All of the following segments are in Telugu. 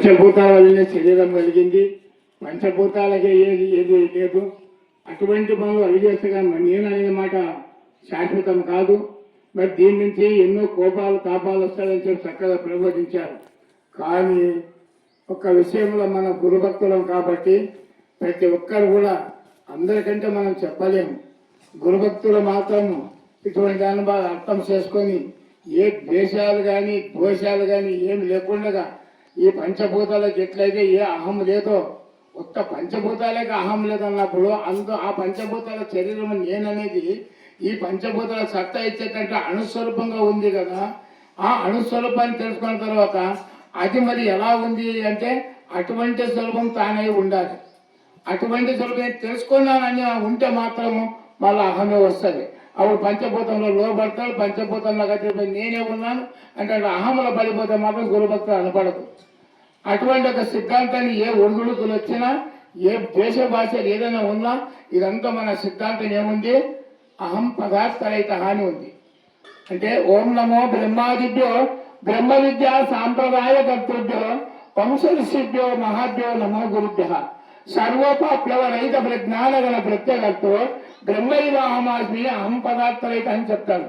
పంచభూతాల వల్లనే శరీరం కలిగింది, పంచభూతాలకే ఏది ఏది లేదు. అటువంటి పనులు అవి చేస్తే కానీ నేను అనేది మాట శాశ్వతం కాదు. మరి దీని నుంచి ఎన్నో కోపాలు తాపాలు వస్తాయని చెప్పి చక్కగా ప్రబోధించారు. కానీ ఒక విషయంలో మన గురుభక్తులం కాబట్టి ప్రతి ఒక్కరు కూడా అందరికంటే మనం చెప్పలేము. గురుభక్తులు మాత్రము ఇటువంటి దాన్ని బాగా అర్థం చేసుకొని ఏ ద్వేషాలు కానీ దోషాలు కానీ ఏమి లేకుండా ఈ పంచభూతాలకు ఎట్లయితే ఏ అహం లేదో ఒక్క పంచభూతాలకి అహం లేదన్నప్పుడు ఆ పంచభూతాల శరీరం నేననేది ఈ పంచభూతాల సత్తా ఇచ్చేటంటే అణుస్వరూపంగా ఉంది కదా. ఆ అణుస్వరూపాన్ని తెలుసుకున్న తర్వాత అది మరి ఎలా ఉంది అంటే అటువంటి స్వరూపం తానై ఉండాలి. అటువంటి స్వరూపం తెలుసుకున్నానని ఉంటే మాత్రము మళ్ళీ అహమే వస్తుంది. అప్పుడు పంచభూతంలో లోపడతాడు. పంచభూతంలో కలిసి నేనే ఉన్నాను అంటే అహంలో పడిపోతే మాత్రం గురుభక్తులు అనపడదు. అటువంటి ఒక సిద్ధాంతాన్ని ఏ ఒడుగుడుకులు వచ్చినా ఏ దేశ భాషలు ఏదైనా ఉన్నా ఇదంతా మన సిద్ధాంతం ఏముంది, అహం పదార్థరహిత అని ఉంది. అంటే ఓం నమో బ్రహ్మాదిభ్యో బ్రహ్మ విద్య సాంప్రదాయ కర్తృభ్యో వంశ ఋషిభ్యో మహాభ్యో నమో గురుభ్య సర్వోపప్లవ రహిత ప్రజ్ఞానగణ ప్రత్యేకతో బ్రహ్మైవ అహమాస్మి అహం పదార్థరహిత అని చెప్తాడు.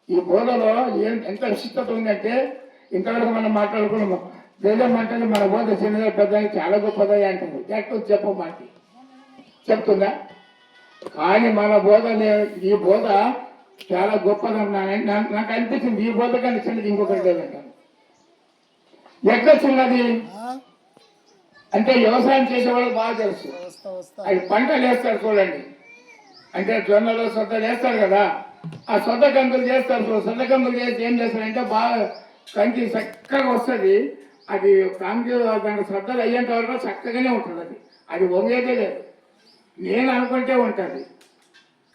ఈ బోధలో ఎంత విశిష్టత ఉందంటే ఇంతవరకు మనం మాట్లాడుకున్నాము. లేదంటే మన బోధ చిన్నగా పెద్ద చాలా గొప్పదా అంటుంది. ఎక్కడ చెప్పమాట చెప్తుందా? కానీ మన బోధ ఈ బోధ చాలా గొప్పదన్నాను. నాకు అనిపించింది ఈ బోధ కానీ చిన్నది ఇంకొకటి లేదంటాను. ఎక్కడ చిన్నది అంటే వ్యవసాయం చేసేవాళ్ళు బాగా తెలుసు. అది పంటలు వేస్తారు చూడండి. అంటే జొన్నలు సొద్దలు వేస్తారు కదా, ఆ సొద్ద కంకులు చేస్తారు. సొద్ద కంకులు చేసి ఏం చేస్తారంటే బాగా కంకి చక్కగా వస్తుంది. అది కంకి దాంట్లో శ్రద్ధలు అయ్యేంత వరకు చక్కగానే ఉంటుంది. అది వంగేదే లేదు. నేను అనుకుంటే ఉంటుంది.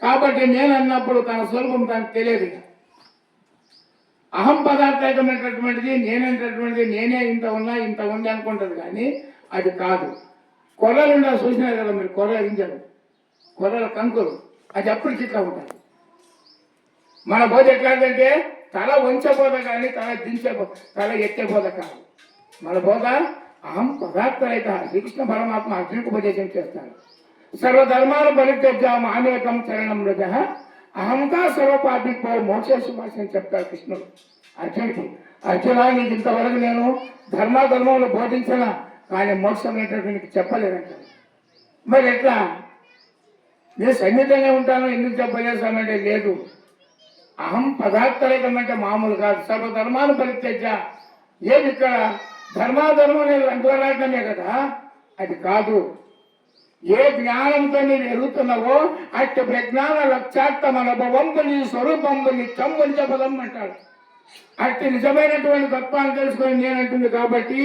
కాబట్టి నేను అన్నప్పుడు తన స్వరూపం తనకు తెలియదు. అహం పదార్థమైనటువంటిది నేనేటటువంటిది నేనే ఇంత ఉన్నా ఇంత ఉంది అనుకుంటుంది. కానీ అది కాదు. కొర్రలు ఉండాలి చూసినారు కదా మీరు, కొర్ర గింజలు, కొర్రల కంకులు, అది అప్పటికి ఇట్లా ఉంటుంది. మన బోధ ఎట్లాంటిదంటే తల వంచబోధ కానీ తల ఎత్తే బోధ కాదు. మన బోధ అహం పదార్థరహిత. శ్రీకృష్ణ పరమాత్మ అర్జునుకు ఉపదేశం చేస్తాడు. సర్వధర్మాలు పరిత్యజ్య మామేకం శరణం రజ అహంకా సర్వపాపికో మోక్షేశ్వాస అని చెప్తాడు కృష్ణుడు అర్జునుడికి. అర్జున నీకు ఇంతవరకు నేను ధర్మాధర్మంలో బోధించనా, కానీ మోక్షం అనేటటువంటి చెప్పలేదంటాడు. మరి ఎట్లా నేను సన్నిధంగా ఉంటాను ఎందుకు చెప్పలేసానంటే లేదు. అహం పదార్థరహితమంటే మామూలు కాదు. సర్వధర్మాలు పరిత్యజ్య. ఏది ఇక్కడ ధర్మాధర్మం అనేది అంటులాడటమే కదా, అది కాదు. ఏ జ్ఞానంతో నేను ఎరుగుతున్నావో అట్టి ప్రజ్ఞాన లక్ష్యార్థమనుభవంబు నీ స్వరూపంబు నిత్యం వంచపదం అంటాడు. అట్టి నిజమైనటువంటి తత్వాన్ని తెలుసుకొని నేనంటుంది కాబట్టి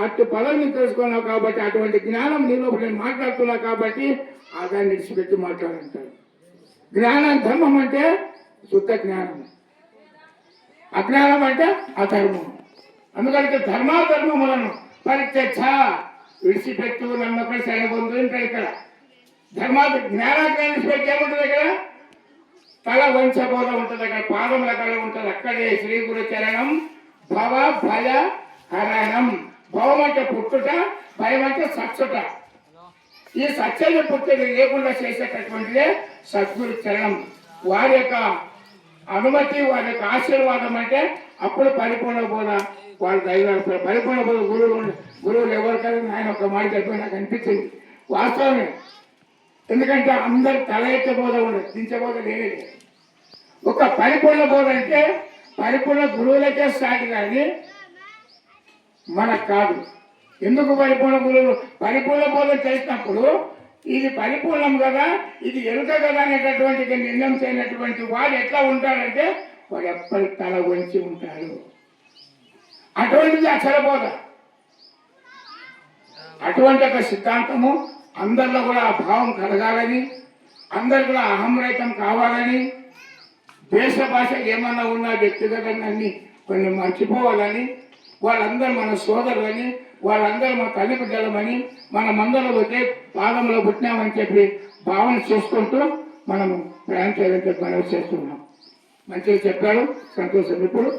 అట్టి పదాన్ని తెలుసుకున్నావు కాబట్టి అటువంటి జ్ఞానం నీలో నేను మాట్లాడుతున్నా కాబట్టి ఆ దాన్ని విడిచిపెట్టి మాట్లాడంటాడు. జ్ఞానం ధర్మం అంటే శుద్ధ జ్ఞానం, అజ్ఞానం అంటే అధర్మం. అందుకని ధర్మాధర్మములను పరిత్యక్ష విడిచిపెట్టు నన్ను ఒకటి శరణబొందు ఉంటాడు. ఇక్కడ జ్ఞానాజ్ఞానం విడిచిపెట్టి ఏముంటుంది? ఇక్కడ తల వంచబోధ ఉంటుంది. అక్కడ పాదముల కళ ఉంటుంది. అక్కడే శ్రీ గురు చరణం భవ భయ హరణం. భవం అంటే పుట్టుట, భయం అంటే సచ్చుట. ఈ సత్యాన్ని పుట్టుక లేకుండా చేసేటటువంటిదే సద్గురు చరణం. వారి యొక్క అనుమతి, వారి యొక్క ఆశీర్వాదం అంటే అప్పుడు పరిపూర్ణ బోధ. వాళ్ళు దైవాలు పరిపూర్ణ బోధ. గురువులు ఎవరికైనా ఆయన ఒక మాట చెప్పి నాకు అనిపించింది. వాస్తవమే. ఎందుకంటే అందరు తల ఎత్తే బోధ ఉండదు, దించే బోధ లేదే. ఒక పరిపూర్ణ బోధ అంటే పరిపూర్ణ గురువులకే స్టార్ట్, కానీ మనకు కాదు. ఎందుకు పరిపూర్ణ గురువులు పరిపూర్ణ బోధ చేసినప్పుడు ఇది పరిపూర్ణం కదా, ఇది ఎరుక కదా అనేటటువంటి నిర్ణయం చేయనటువంటి వాడు ఎట్లా ఉంటాడంటే వాడు ఎప్పటికి తల వంచి ఉంటాడు. అటువంటిది అక్షరబోధ. అటువంటి ఒక సిద్ధాంతము అందరిలో కూడా ఆ భావం కలగాలని, అందరు కూడా అహంరహితం కావాలని, దేశ భాష ఏమన్నా ఉన్నా వ్యక్తిగతంగా అన్ని కొన్ని మర్చిపోవాలని, వాళ్ళందరూ మన సోదరులని, వాళ్ళందరూ మా తల్లి బిడ్డలమని, మన మందలో పోతే పాదంలో పుట్టినామని చెప్పి భావన చేసుకుంటూ మనము ప్రయాణం చేయాలని చెప్పి మనవి చేస్తున్నాం. మంచిగా చెప్పాడు, సంతోషం. ఇప్పుడు